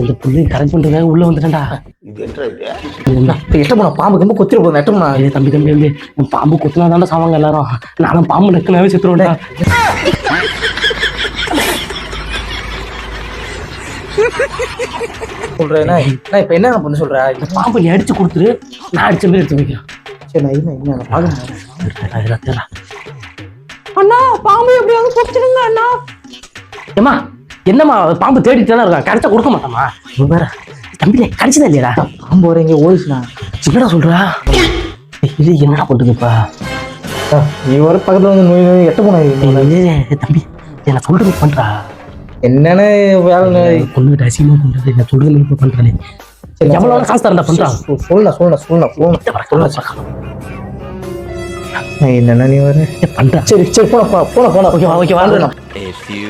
இந்த புள்ளி கரெக்ட் பண்றதுக்காக உள்ள வந்துட்டேன்டா. எட்ட போனா பாம்பு கம்பு கொத்திர போதும் எட்ட போனா. தம்பி தம்பி தம்பி பாம்பு கொத்தினா தாண்டா சாவாங்க எல்லாரும். நானும் பாம்பு நக்குனாவே செத்துருவேன்டா. சொல்றேன் இப்ப என்ன பண்ண சொல்ற? பாம்பு நீ அடிச்சு கொடுத்துரு, நான் அடிச்ச மாதிரி எடுத்து வைக்கிறேன். சரி நான் என்ன பாருங்க. அண்ணா பாம்பு எப்படியாவது கொத்திடுங்க அண்ணா. ஏமா என்னம்மா பாம்பு தேடிட்டு தானே இருக்கா, கடிச்சா கொடுக்க மாட்டாமா? வேற தம்பி கடிச்சதா இல்லையாடா? பாம்பு வர இங்க ஓடிச்சுண்ணா. என்னடா சொல்றா? இது என்னடா பண்ணுதுப்பா? நீ வர பக்கத்துல வந்து நோய் நோய் எட்ட போன. தம்பி என்ன சொல்றது பண்றா? என்னன்னு வேலை கொண்டுகிட்டு அசிங்கமா பண்றது, என்ன சொல்றது இப்ப பண்றானே. எவ்வளவு காசு தரண்டா பண்றா? சொல்ல என்னன்னா நீ வர பண்றா. சரி சரி போன ஓகேவா ஓகேவா. A few